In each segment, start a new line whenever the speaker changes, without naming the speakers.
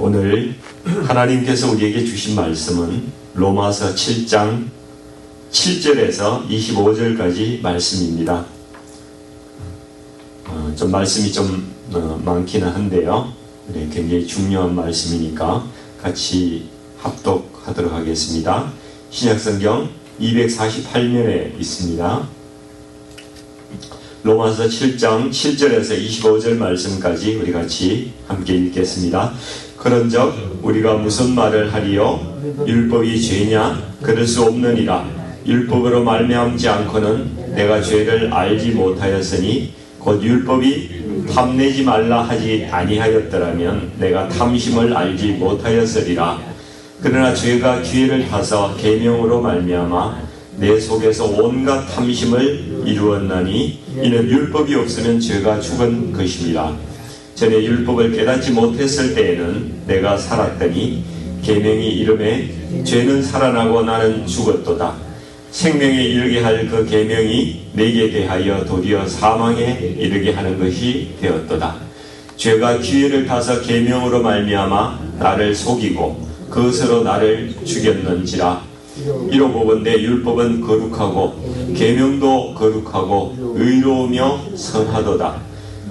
오늘 하나님께서 우리에게 주신 말씀은 로마서 7장 7절에서 25절까지 말씀입니다. 좀 말씀이 좀 많기는 한데요. 굉장히 중요한 말씀이니까 같이 합독하도록 하겠습니다. 신약성경 248면에 있습니다. 로마서 7장 7절에서 25절 말씀까지 우리 같이 함께 읽겠습니다. 그런즉 우리가 무슨 말을 하리요? 율법이 죄냐? 그럴 수 없느니라. 율법으로 말미암지 않고는 내가 죄를 알지 못하였으니 곧 율법이 탐내지 말라 하지 아니하였더라면 내가 탐심을 알지 못하였으리라. 그러나 죄가 기회를 타서 계명으로 말미암아 내 속에서 온갖 탐심을 이루었나니 이는 율법이 없으면 죄가 죽은 것입니다. 전에 율법을 깨닫지 못했을 때에는 내가 살았더니 계명이 이르매 죄는 살아나고 나는 죽었도다. 생명에 이르게 할 그 계명이 내게 대하여 도리어 사망에 이르게 하는 것이 되었도다. 죄가 기회를 타서 계명으로 말미암아 나를 속이고 그것으로 나를 죽였는지라. 이로보건대 율법은 거룩하고 계명도 거룩하고 의로우며 선하도다.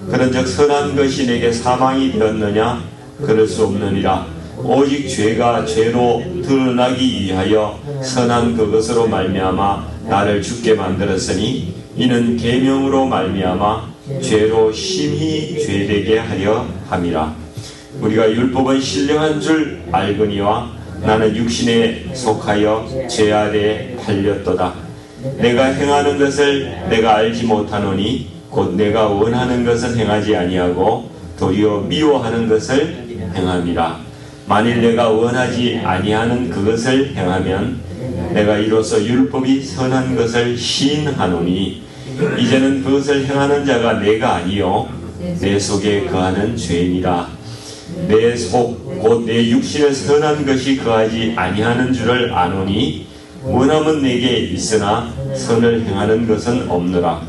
그런즉 선한 것이 내게 사망이 되었느냐? 그럴 수 없느니라. 오직 죄가 죄로 드러나기 위하여 선한 그것으로 말미암아 나를 죽게 만들었으니 이는 계명으로 말미암아 죄로 심히 죄되게 하려 함이라. 우리가 율법은 신령한 줄 알거니와 나는 육신에 속하여 죄 아래 달렸도다. 내가 행하는 것을 내가 알지 못하노니 곧 내가 원하는 것은 행하지 아니하고 도리어 미워하는 것을 행함이라. 만일 내가 원하지 아니하는 그것을 행하면 내가 이로써 율법이 선한 것을 시인하노니 이제는 그것을 행하는 자가 내가 아니요 내 속에 거하는 죄이니라. 내 속 곧 내 육신에 선한 것이 거하지 아니하는 줄을 아노니 원함은 내게 있으나 선을 행하는 것은 없느라.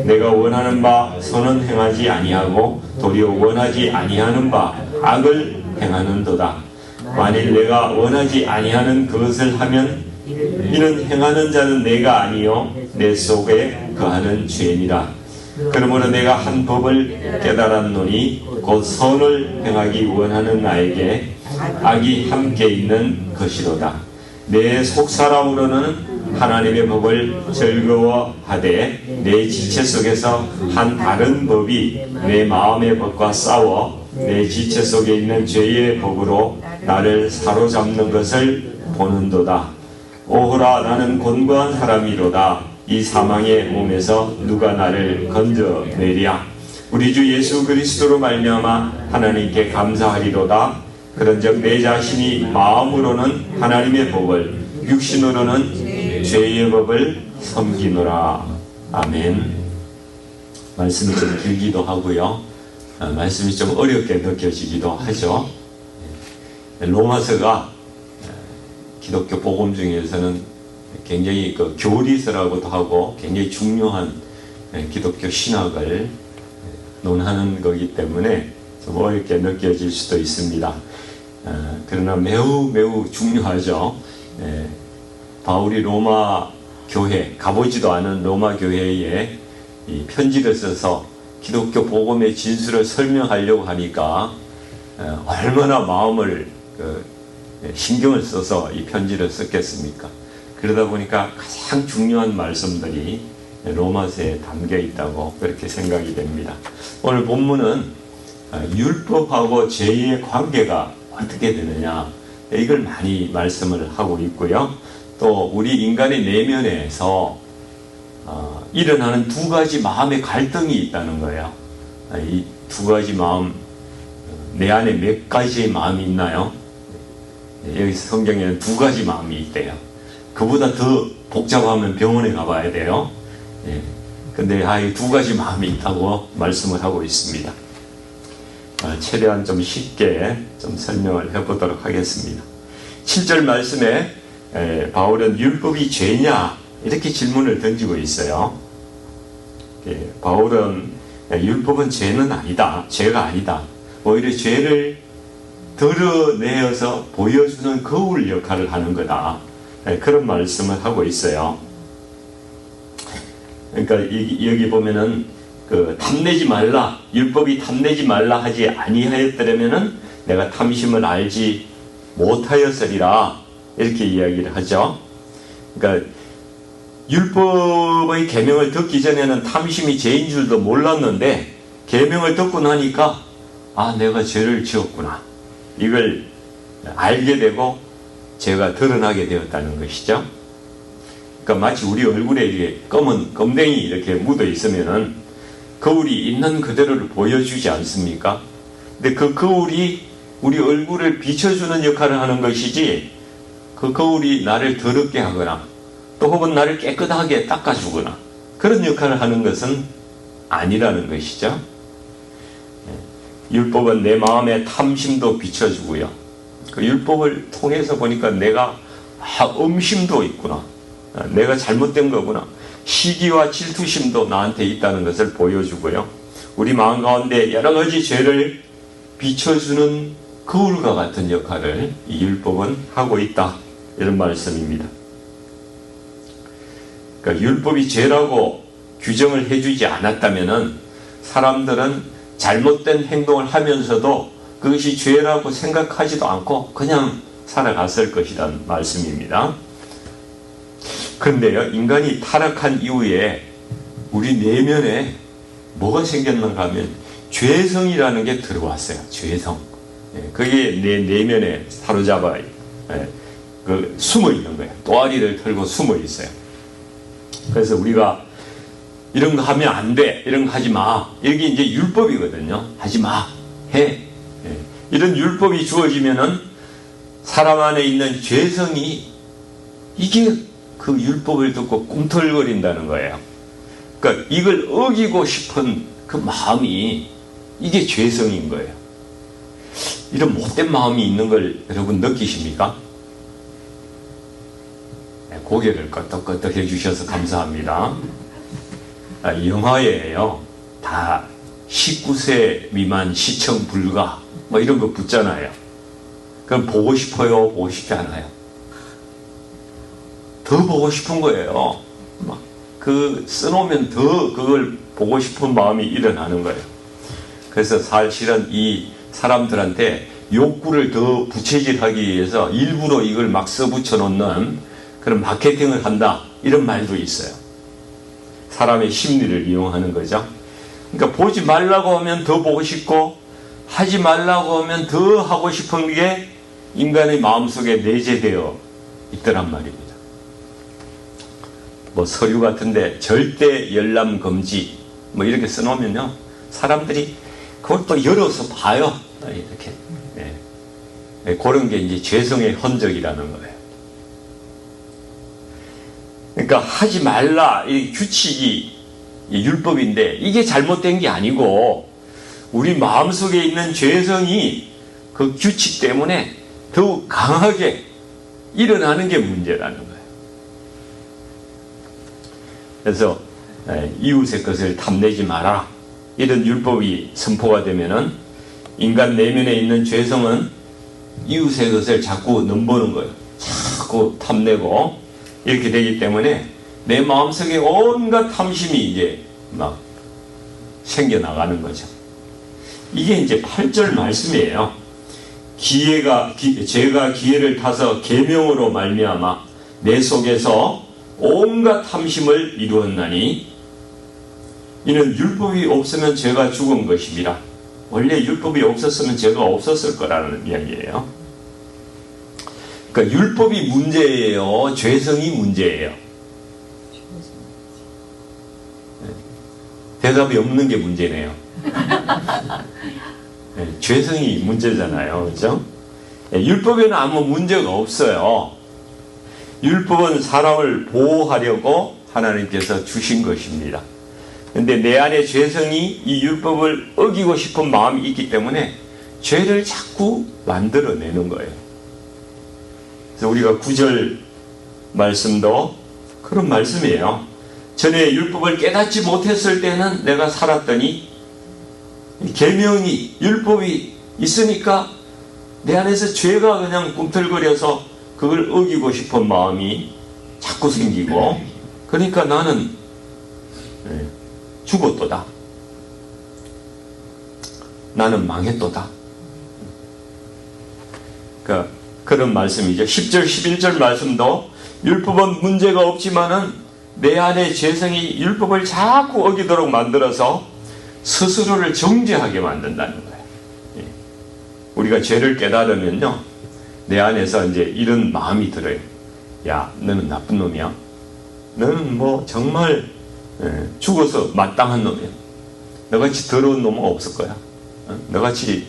내가 원하는 바 선은 행하지 아니하고 도리어 원하지 아니하는 바 악을 행하는도다. 만일 내가 원하지 아니하는 그것을 하면 이는 행하는 자는 내가 아니요 내 속에 거하는 죄니라. 그러므로 내가 한 법을 깨달았노니 곧 선을 행하기 원하는 나에게 악이 함께 있는 것이로다. 내 속사람으로는 하나님의 법을 즐거워하되 내 지체 속에서 한 다른 법이 내 마음의 법과 싸워 내 지체 속에 있는 죄의 법으로 나를 사로잡는 것을 보는도다. 오호라, 나는 곤고한 사람이로다. 이 사망의 몸에서 누가 나를 건져내랴. 우리 주 예수 그리스도로 말미암아 하나님께 감사하리로다. 그런즉 내 자신이 마음으로는 하나님의 법을, 육신으로는 죄의 법을 섬기노라. 아멘. 말씀이 좀 길기도 하고요, 말씀이 좀 어렵게 느껴지기도 하죠. 로마서가 기독교 복음 중에서는 굉장히 교리서라고도 하고 굉장히 중요한 기독교 신학을 논하는 거기 때문에 좀 어렵게 느껴질 수도 있습니다. 그러나 매우 중요하죠. 바울이 로마 교회, 가보지도 않은 로마 교회에 이 편지를 써서 기독교 복음의 진술을 설명하려고 하니까 얼마나 마음을 신경을 써서 이 편지를 썼겠습니까? 그러다 보니까 가장 중요한 말씀들이 로마서에 담겨 있다고 그렇게 생각이 됩니다. 오늘 본문은 율법하고 죄의 관계가 어떻게 되느냐, 이걸 많이 말씀을 하고 있고요. 또 우리 인간의 내면에서 일어나는 두 가지 마음의 갈등이 있다는 거예요. 이 두 가지 마음, 내 안에 몇 가지의 마음이 있나요? 여기 성경에는 두 가지 마음이 있대요. 그보다 더 복잡하면 병원에 가봐야 돼요. 근데 이 두 가지 마음이 있다고 말씀을 하고 있습니다. 최대한 좀 쉽게 좀 설명을 해보도록 하겠습니다. 7절 말씀에 바울은 율법이 죄냐? 이렇게 질문을 던지고 있어요. 바울은 율법은 죄는 아니다. 죄가 아니다. 오히려 죄를 드러내어서 보여주는 거울 역할을 하는 거다. 그런 말씀을 하고 있어요. 그러니까 여기 보면은 탐내지 말라, 율법이 탐내지 말라 하지 아니하였더라면은 내가 탐심을 알지 못하였으리라, 이렇게 이야기를 하죠. 그러니까 율법의 계명을 듣기 전에는 탐심이 죄인 줄도 몰랐는데 계명을 듣고 나니까 내가 죄를 지었구나, 이걸 알게 되고 죄가 드러나게 되었다는 것이죠. 그러니까 마치 우리 얼굴에 이렇게 검은 검댕이 이렇게 묻어 있으면은 거울이 있는 그대로를 보여주지 않습니까? 근데 그 거울이 우리 얼굴을 비춰주는 역할을 하는 것이지, 그 거울이 나를 더럽게 하거나 또 혹은 나를 깨끗하게 닦아주거나 그런 역할을 하는 것은 아니라는 것이죠. 율법은 내 마음의 탐심도 비춰주고요. 그 율법을 통해서 보니까 내가 음심도 있구나, 내가 잘못된 거구나, 시기와 질투심도 나한테 있다는 것을 보여주고요. 우리 마음 가운데 여러 가지 죄를 비춰주는 거울과 같은 역할을 이 율법은 하고 있다, 이런 말씀입니다. 그러니까 율법이 죄라고 규정을 해주지 않았다면은 사람들은 잘못된 행동을 하면서도 그것이 죄라고 생각하지도 않고 그냥 살아갔을 것이란 말씀입니다. 그런데요, 인간이 타락한 이후에 우리 내면에 뭐가 생겼는가 하면 죄성이라는 게 들어왔어요. 죄성. 그게 내 내면에 사로잡아 숨어 있는 거예요. 또아리를 털고 숨어 있어요. 그래서 우리가 이런 거 하면 안 돼, 이런 거 하지 마, 이게 이제 율법이거든요. 하지 마, 해. 이런 율법이 주어지면은 사람 안에 있는 죄성이, 이게 그 율법을 듣고 꿈틀거린다는 거예요. 그러니까 이걸 어기고 싶은 그 마음이, 이게 죄성인 거예요. 이런 못된 마음이 있는 걸 여러분 느끼십니까? 고개를 끄덕끄덕 해주셔서 감사합니다. 영화예요. 다 19세 미만 시청 불가 뭐 이런 거 붙잖아요. 그럼 보고 싶어요? 보고 싶지 않아요? 더 보고 싶은 거예요. 막 써놓으면 더 그걸 보고 싶은 마음이 일어나는 거예요. 그래서 사실은 이 사람들한테 욕구를 더 부채질하기 위해서 일부러 이걸 막 써붙여 놓는 그런 마케팅을 한다, 이런 말도 있어요. 사람의 심리를 이용하는 거죠. 그러니까 보지 말라고 하면 더 보고 싶고, 하지 말라고 하면 더 하고 싶은 게 인간의 마음속에 내재되어 있더란 말입니다. 뭐 서류 같은데 절대 열람 금지 뭐 이렇게 써놓으면요, 사람들이 그걸 또 열어서 봐요. 이렇게. 그런 게 이제 죄성의 흔적이라는 거예요. 그러니까 하지 말라, 이 규칙이 율법인데 이게 잘못된 게 아니고 우리 마음속에 있는 죄성이 그 규칙 때문에 더욱 강하게 일어나는 게 문제라는 거예요. 그래서 이웃의 것을 탐내지 마라, 이런 율법이 선포가 되면은 인간 내면에 있는 죄성은 이웃의 것을 자꾸 넘보는 거예요. 자꾸 탐내고 이렇게 되기 때문에 내 마음속에 온갖 탐심이 이제 막 생겨나가는 거죠. 이게 이제 8절 말씀이에요. 죄가 기회를 타서 계명으로 말미암아 내 속에서 온갖 탐심을 이루었나니 이는 율법이 없으면 죄가 죽은 것입니다. 원래 율법이 없었으면 죄가 없었을 거라는 이야기예요. 그러니까 율법이 문제예요? 죄성이 문제예요? 대답이 없는 게 문제네요. 죄성이 문제잖아요. 그렇죠? 율법에는 아무 문제가 없어요. 율법은 사람을 보호하려고 하나님께서 주신 것입니다. 근데 내 안에 죄성이 이 율법을 어기고 싶은 마음이 있기 때문에 죄를 자꾸 만들어내는 거예요. 그래서 우리가 9절 말씀도 그런 말씀이에요. 전에 율법을 깨닫지 못했을 때는 내가 살았더니 계명이, 율법이 있으니까 내 안에서 죄가 그냥 꿈틀거려서 그걸 어기고 싶은 마음이 자꾸 생기고, 그러니까 나는 죽었도다. 나는 망했도다. 그러니까 그런 말씀이죠. 10절 11절 말씀도 율법은 문제가 없지만은 내 안에 죄성이 율법을 자꾸 어기도록 만들어서 스스로를 정죄하게 만든다는 거예요. 우리가 죄를 깨달으면요, 내 안에서 이제 이런 마음이 들어요. 야, 너는 나쁜 놈이야. 너는 뭐 정말 죽어서 마땅한 놈이야. 너같이 더러운 놈은 없을 거야. 너같이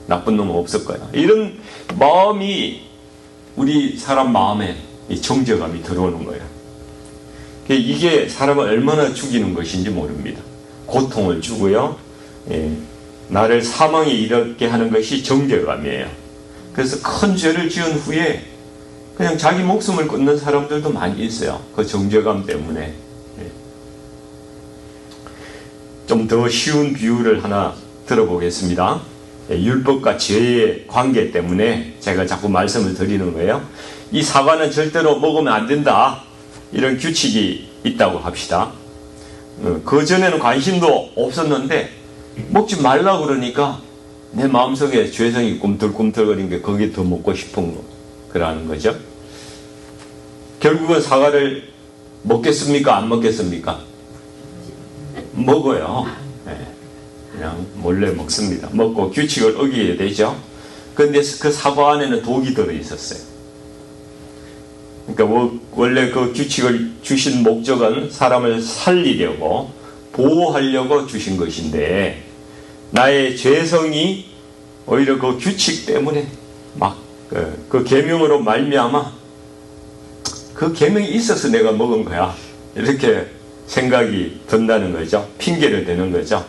나쁜 놈은 없을 거야. 이런 마음이 우리 사람 마음에 이 정죄감이 들어오는 거예요. 이게 사람을 얼마나 죽이는 것인지 모릅니다. 고통을 주고요, 나를 사망에 이르게 하는 것이 정죄감이에요. 그래서 큰 죄를 지은 후에 그냥 자기 목숨을 끊는 사람들도 많이 있어요. 그 정죄감 때문에. 좀 더 쉬운 비유를 하나 들어보겠습니다. 율법과 죄의 관계 때문에 제가 자꾸 말씀을 드리는 거예요. 이 사과는 절대로 먹으면 안 된다, 이런 규칙이 있다고 합시다. 그전에는 관심도 없었는데 먹지 말라 그러니까 내 마음속에 죄성이 꿈틀꿈틀거리는 게 거기에 더 먹고 싶은 거라는 거죠. 결국은 사과를 먹겠습니까? 안 먹겠습니까? 먹어요. 그냥 몰래 먹습니다. 먹고 규칙을 어기게 되죠. 그런데 그 사과 안에는 독이 들어있었어요. 그러니까 원래 그 규칙을 주신 목적은 사람을 살리려고, 보호하려고 주신 것인데, 나의 죄성이 오히려 그 규칙 때문에 막 그 계명으로 말미암아 그 계명이 있어서 내가 먹은 거야, 이렇게 생각이 든다는 거죠. 핑계를 대는 거죠.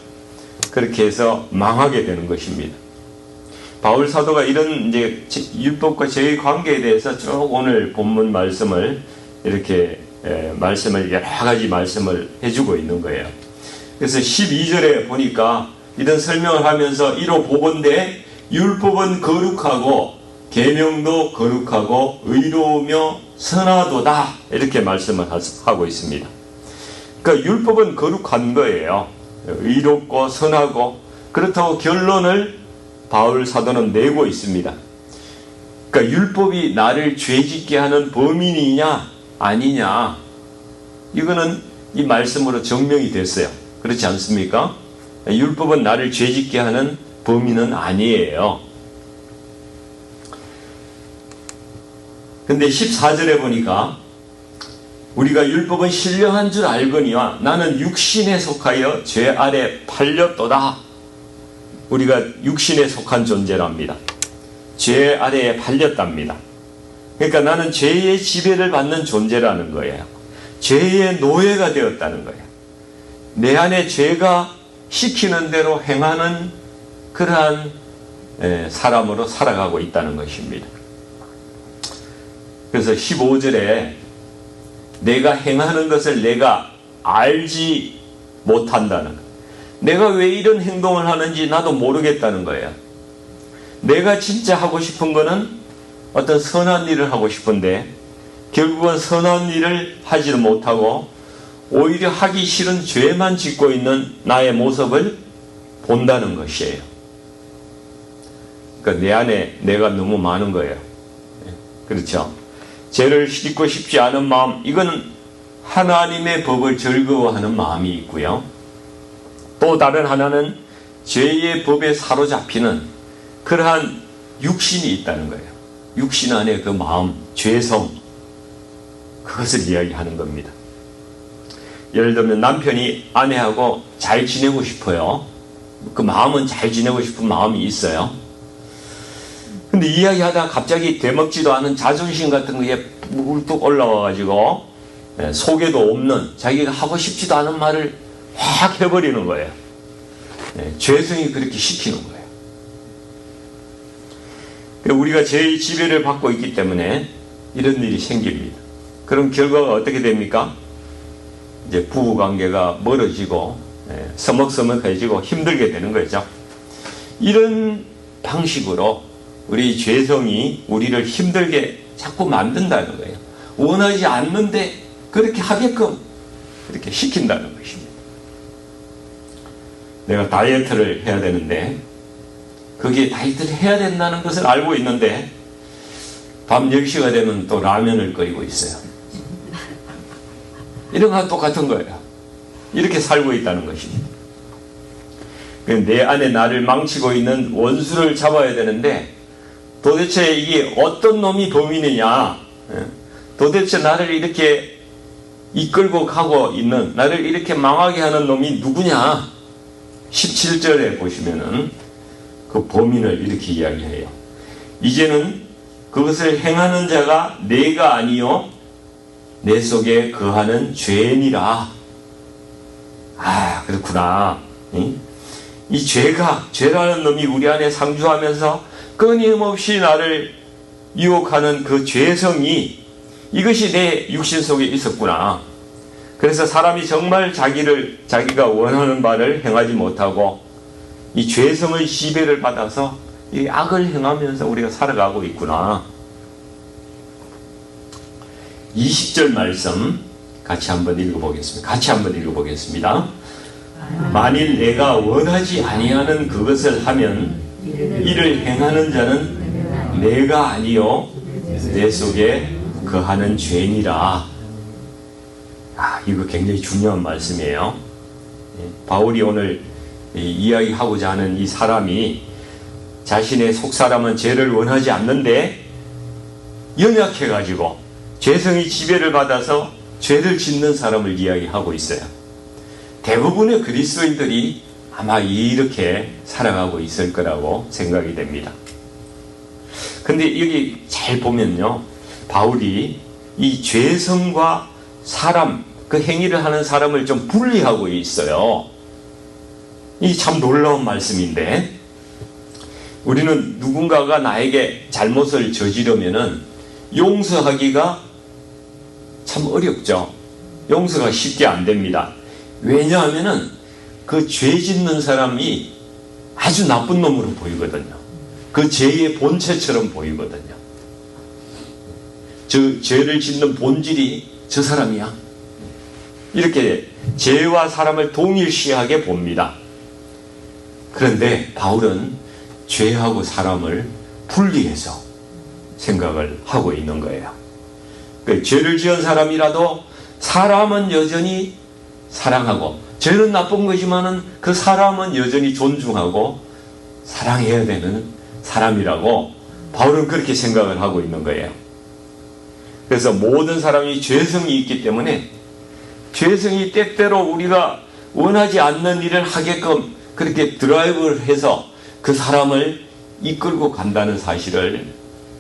그렇게 해서 망하게 되는 것입니다. 바울 사도가 이런 이제 율법과 죄의 관계에 대해서 쭉 오늘 본문 말씀을 이렇게 말씀을 여러 가지 말씀을 해주고 있는 거예요. 그래서 12절에 보니까 이런 설명을 하면서 이로 보건대 율법은 거룩하고 계명도 거룩하고 의로우며 선하도다, 이렇게 말씀을 하고 있습니다. 그러니까 율법은 거룩한 거예요. 의롭고 선하고, 그렇다고 결론을 바울 사도는 내고 있습니다. 그러니까 율법이 나를 죄짓게 하는 범인이냐 아니냐, 이거는 이 말씀으로 증명이 됐어요. 그렇지 않습니까? 율법은 나를 죄짓게 하는 범인은 아니에요. 근데 14절에 보니까 우리가 율법은 신령한 줄 알거니와 나는 육신에 속하여 죄 아래 팔렸도다. 우리가 육신에 속한 존재랍니다. 죄 아래에 팔렸답니다. 그러니까 나는 죄의 지배를 받는 존재라는 거예요. 죄의 노예가 되었다는 거예요. 내 안에 죄가 시키는 대로 행하는 그러한 사람으로 살아가고 있다는 것입니다. 그래서 15절에 내가 행하는 것을 내가 알지 못한다는 거예요. 내가 왜 이런 행동을 하는지 나도 모르겠다는 거예요. 내가 진짜 하고 싶은 거는 어떤 선한 일을 하고 싶은데 결국은 선한 일을 하지도 못하고 오히려 하기 싫은 죄만 짓고 있는 나의 모습을 본다는 것이에요. 그러니까 내 안에 내가 너무 많은 거예요. 그렇죠? 죄를 짓고 싶지 않은 마음, 이거는 하나님의 법을 즐거워하는 마음이 있고요. 또 다른 하나는 죄의 법에 사로잡히는 그러한 육신이 있다는 거예요. 육신 안에 그 마음, 죄성, 그것을 이야기하는 겁니다. 예를 들면 남편이 아내하고 잘 지내고 싶어요. 그 마음은 잘 지내고 싶은 마음이 있어요. 근데 이야기하다가 갑자기 되먹지도 않은 자존심 같은 게 뚝 올라와가지고 속에도 없는, 자기가 하고 싶지도 않은 말을 확 해버리는 거예요. 죄성이 그렇게 시키는 거예요. 우리가 죄의 지배를 받고 있기 때문에 이런 일이 생깁니다. 그럼 결과가 어떻게 됩니까? 이제 부부관계가 멀어지고 서먹서먹해지고 힘들게 되는 거죠. 이런 방식으로 우리 죄성이 우리를 힘들게 자꾸 만든다는 거예요. 원하지 않는데 그렇게 하게끔 그렇게 시킨다는 것입니다. 내가 다이어트를 해야 되는데 거기에 다이어트를 해야 된다는 것을 알고 있는데 밤 10시가 되면 또 라면을 끓이고 있어요. 이런 건 똑같은 거예요. 이렇게 살고 있다는 것입니다. 내 안에 나를 망치고 있는 원수를 잡아야 되는데 도대체 이게 어떤 놈이 범인이냐, 도대체 나를 이렇게 이끌고 가고 있는, 나를 이렇게 망하게 하는 놈이 누구냐. 17절에 보시면은 그 범인을 이렇게 이야기해요. 이제는 그것을 행하는 자가 내가 아니요 내 속에 거하는 죄니라. 아, 그렇구나. 이 죄라는 놈이 우리 안에 상주하면서 끊임없이 나를 유혹하는 그 죄성이, 이것이 내 육신 속에 있었구나. 그래서 사람이 정말 자기가 원하는 바를 행하지 못하고 이 죄성의 지배를 받아서 이 악을 행하면서 우리가 살아가고 있구나. 20절 말씀 같이 한번 읽어보겠습니다. 만일 내가 원하지 아니하는 그것을 하면 이를 행하는 자는 내가 아니요 내 속에 거하는 죄니라. 이거 굉장히 중요한 말씀이에요. 바울이 오늘 이야기하고자 하는 이 사람이 자신의 속사람은 죄를 원하지 않는데 연약해가지고 죄성이 지배를 받아서 죄를 짓는 사람을 이야기하고 있어요. 대부분의 그리스도인들이 아마 이렇게 살아가고 있을 거라고 생각이 됩니다. 근데 여기 잘 보면요, 바울이 이 죄성과 사람, 그 행위를 하는 사람을 좀 분리하고 있어요. 이 참 놀라운 말씀인데, 우리는 누군가가 나에게 잘못을 저지르면은 용서하기가 참 어렵죠. 용서가 쉽게 안 됩니다. 왜냐하면은 그 죄 짓는 사람이 아주 나쁜 놈으로 보이거든요. 그 죄의 본체처럼 보이거든요. 저 죄를 짓는 본질이 저 사람이야. 이렇게 죄와 사람을 동일시하게 봅니다. 그런데 바울은 죄하고 사람을 분리해서 생각을 하고 있는 거예요. 그 죄를 지은 사람이라도 사람은 여전히 사랑하고, 죄는 나쁜 거지만은 그 사람은 여전히 존중하고 사랑해야 되는 사람이라고 바울은 그렇게 생각을 하고 있는 거예요. 그래서 모든 사람이 죄성이 있기 때문에 죄성이 때때로 우리가 원하지 않는 일을 하게끔 그렇게 드라이브를 해서 그 사람을 이끌고 간다는 사실을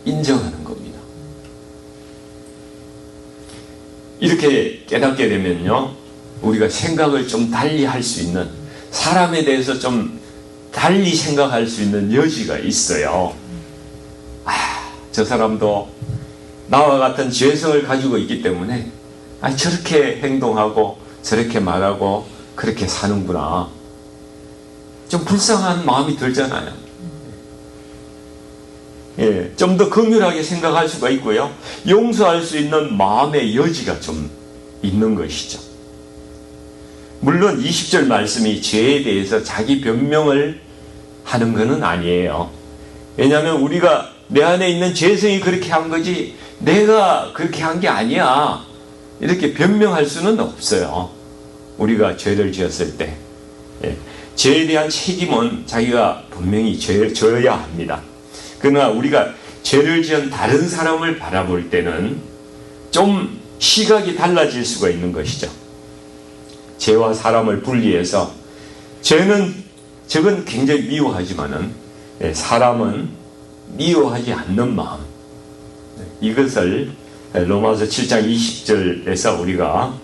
인정하는 겁니다. 이렇게 깨닫게 되면요, 우리가 생각을 좀 달리 할 수 있는, 사람에 대해서 좀 달리 생각할 수 있는 여지가 있어요. 저 사람도 나와 같은 죄성을 가지고 있기 때문에 저렇게 행동하고 저렇게 말하고 그렇게 사는구나. 좀 불쌍한 마음이 들잖아요. 좀 더 긍휼하게 생각할 수가 있고요, 용서할 수 있는 마음의 여지가 좀 있는 것이죠. 물론 20절 말씀이 죄에 대해서 자기 변명을 하는 것은 아니에요. 왜냐하면 우리가 내 안에 있는 죄성이 그렇게 한 거지 내가 그렇게 한 게 아니야, 이렇게 변명할 수는 없어요. 우리가 죄를 지었을 때 죄에 대한 책임은 자기가 분명히 져야 합니다. 그러나 우리가 죄를 지은 다른 사람을 바라볼 때는 좀 시각이 달라질 수가 있는 것이죠. 죄와 사람을 분리해서 저건 굉장히 미워하지만은 사람은 미워하지 않는 마음, 이것을 로마서 7장 20절에서 우리가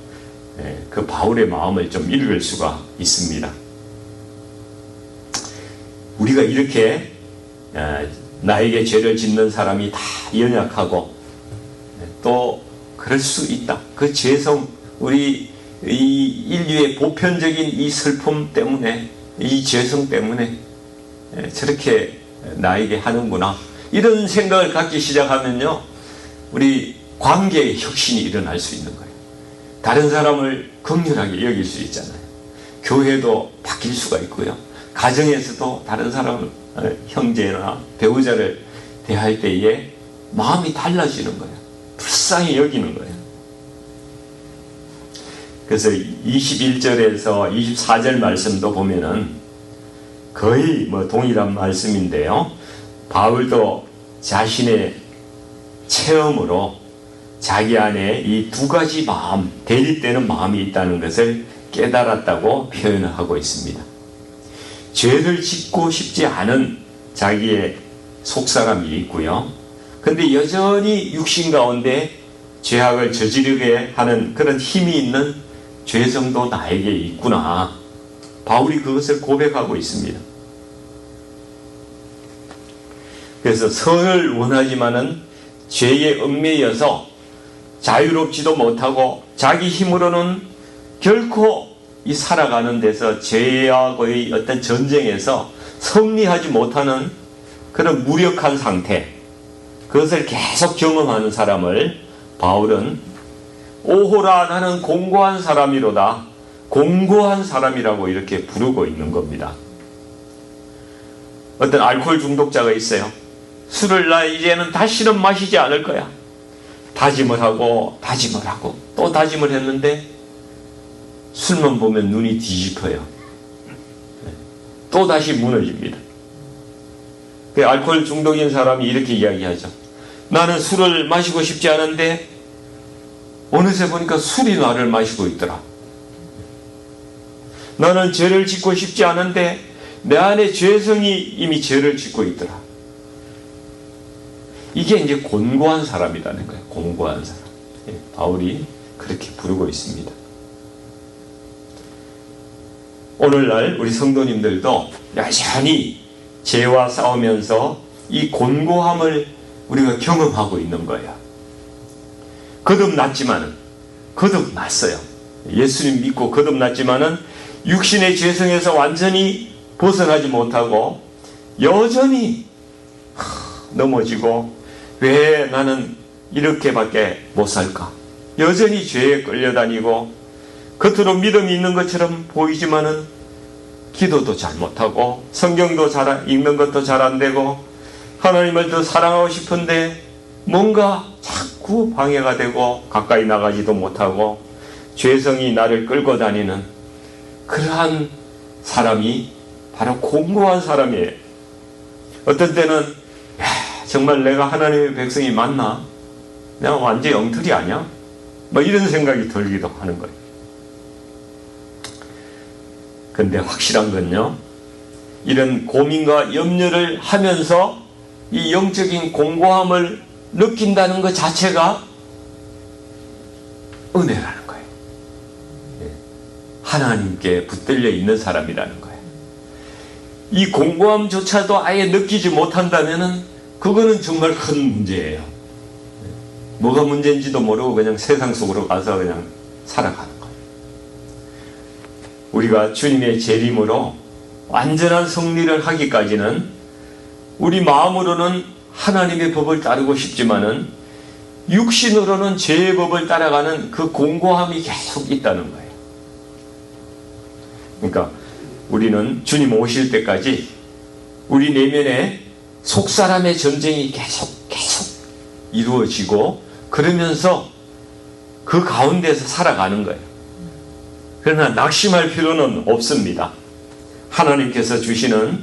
그 바울의 마음을 좀 읽을 수가 있습니다. 우리가 이렇게 나에게 죄를 짓는 사람이 다 연약하고 또 그럴 수 있다. 그 죄성, 우리 이 인류의 보편적인 이 슬픔 때문에, 이 죄성 때문에 저렇게 나에게 하는구나. 이런 생각을 갖기 시작하면요, 우리 관계의 혁신이 일어날 수 있는 거예요. 다른 사람을 긍휼하게 여길 수 있잖아요. 교회도 바뀔 수가 있고요. 가정에서도 다른 사람을, 형제나 배우자를 대할 때에 마음이 달라지는 거예요. 불쌍히 여기는 거예요. 그래서 21절에서 24절 말씀도 보면은 거의 동일한 말씀인데요. 바울도 자신의 체험으로 자기 안에 이 두 가지 마음, 대립되는 마음이 있다는 것을 깨달았다고 표현을 하고 있습니다. 죄를 짓고 싶지 않은 자기의 속사람이 있고요. 근데 여전히 육신 가운데 죄악을 저지르게 하는 그런 힘이 있는 죄성도 나에게 있구나. 바울이 그것을 고백하고 있습니다. 그래서 선을 원하지만은 죄에 얽매여서 자유롭지도 못하고 자기 힘으로는 결코 이 살아가는 데서 죄와의 어떤 전쟁에서 승리하지 못하는 그런 무력한 상태, 그것을 계속 경험하는 사람을 바울은 오호라 나는 공고한 사람이로다, 공고한 사람이라고 이렇게 부르고 있는 겁니다. 어떤 알코올 중독자가 있어요. 술을 나 이제는 다시는 마시지 않을 거야. 다짐을 하고 또 다짐을 했는데 술만 보면 눈이 뒤집혀요. 또 다시 무너집니다. 그 알코올 중독인 사람이 이렇게 이야기하죠. 나는 술을 마시고 싶지 않은데 어느새 보니까 술이 나를 마시고 있더라. 나는 죄를 짓고 싶지 않은데 내 안에 죄성이 이미 죄를 짓고 있더라. 이게 이제 곤고한 사람이라는 거예요. 곤고한 사람. 바울이 그렇게 부르고 있습니다. 오늘날 우리 성도님들도 여전히 죄와 싸우면서 이 곤고함을 우리가 경험하고 있는 거예요. 거듭났지만은, 거듭났어요. 예수님 믿고 거듭났지만은 육신의 죄성에서 완전히 벗어나지 못하고 여전히 넘어지고 왜 나는 이렇게밖에 못 살까? 여전히 죄에 끌려다니고 겉으로 믿음이 있는 것처럼 보이지만은 기도도 잘 못하고 성경도 잘 읽는 것도 잘 안 되고 하나님을 더 사랑하고 싶은데 뭔가 자꾸 방해가 되고 가까이 나가지도 못하고 죄성이 나를 끌고 다니는 그러한 사람이 바로 공고한 사람이에요. 어떤 때는 정말 내가 하나님의 백성이 맞나? 내가 완전 엉터리 아니야? 이런 생각이 들기도 하는 거예요. 근데 확실한 건요, 이런 고민과 염려를 하면서 이 영적인 공고함을 느낀다는 것 자체가 은혜라는 거예요. 하나님께 붙들려 있는 사람이라는 거예요. 이 공고함조차도 아예 느끼지 못한다면은 그거는 정말 큰 문제예요. 뭐가 문제인지도 모르고 그냥 세상 속으로 가서 그냥 살아가는 거예요. 우리가 주님의 재림으로 완전한 승리를 하기까지는 우리 마음으로는 하나님의 법을 따르고 싶지만은 육신으로는 죄의 법을 따라가는 그 공고함이 계속 있다는 거예요. 그러니까 우리는 주님 오실 때까지 우리 내면에 속사람의 전쟁이 계속 이루어지고 그러면서 그 가운데서 살아가는 거예요. 그러나 낙심할 필요는 없습니다. 하나님께서 주시는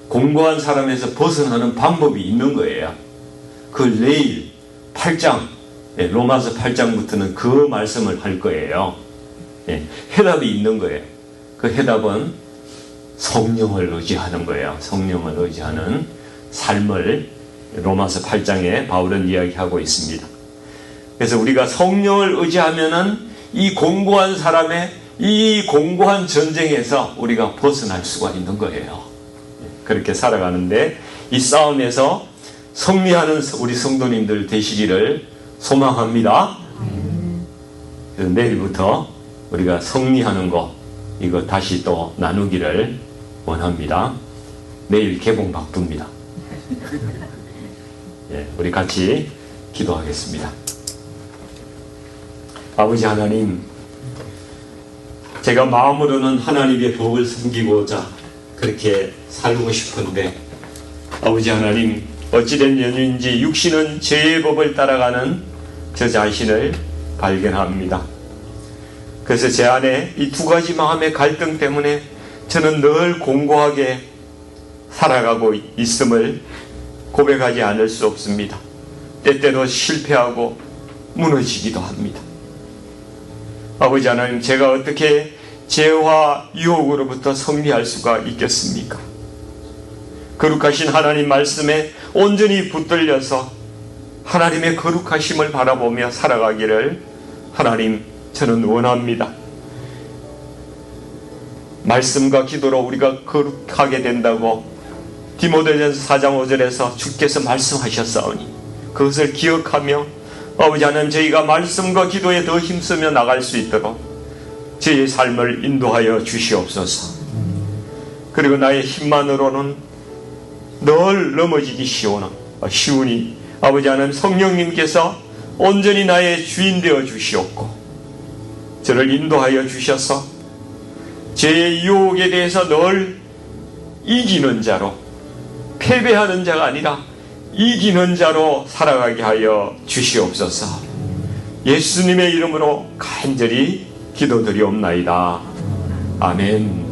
공고한 사람에서 벗어나는 방법이 있는 거예요. 그 내일 8장, 로마서 8장부터는 그 말씀을 할 거예요. 해답이 있는 거예요. 그 해답은 성령을 의지하는 거예요. 성령을 의지하는 삶을 로마서 8장에 바울은 이야기하고 있습니다. 그래서 우리가 성령을 의지하면은 이 공고한 사람의 이 공고한 전쟁에서 우리가 벗어날 수가 있는 거예요. 그렇게 살아가는데 이 싸움에서 승리하는 우리 성도님들 되시기를 소망합니다. 내일부터 우리가 승리하는 거 이거 다시 또 나누기를 원합니다. 내일 개봉 박두입니다. 예, 우리 같이 기도하겠습니다. 아버지 하나님, 제가 마음으로는 하나님의 법을 섬기고자 그렇게 살고 싶은데, 아버지 하나님, 어찌된 연유인지 육신은 죄의 법을 따라가는 저 자신을 발견합니다. 그래서 제 안에 이 두 가지 마음의 갈등 때문에 저는 늘 공고하게 살아가고 있음을 고백하지 않을 수 없습니다. 때때로 실패하고 무너지기도 합니다. 아버지 하나님, 제가 어떻게 죄와 유혹으로부터 승리할 수가 있겠습니까? 거룩하신 하나님 말씀에 온전히 붙들려서 하나님의 거룩하심을 바라보며 살아가기를 하나님, 저는 원합니다. 말씀과 기도로 우리가 거룩하게 된다고 디모데전서 4장 5절에서 주께서 말씀하셨사오니 그것을 기억하며 아버지 하나님, 저희가 말씀과 기도에 더 힘쓰며 나갈 수 있도록 저희의 삶을 인도하여 주시옵소서. 그리고 나의 힘만으로는 늘 넘어지기 쉬우니 아버지 하나님, 성령님께서 온전히 나의 주인 되어 주시옵고 저를 인도하여 주셔서 죄의 유혹에 대해서 늘 이기는 자로, 패배하는 자가 아니라 이기는 자로 살아가게 하여 주시옵소서. 예수님의 이름으로 간절히 기도드리옵나이다. 아멘.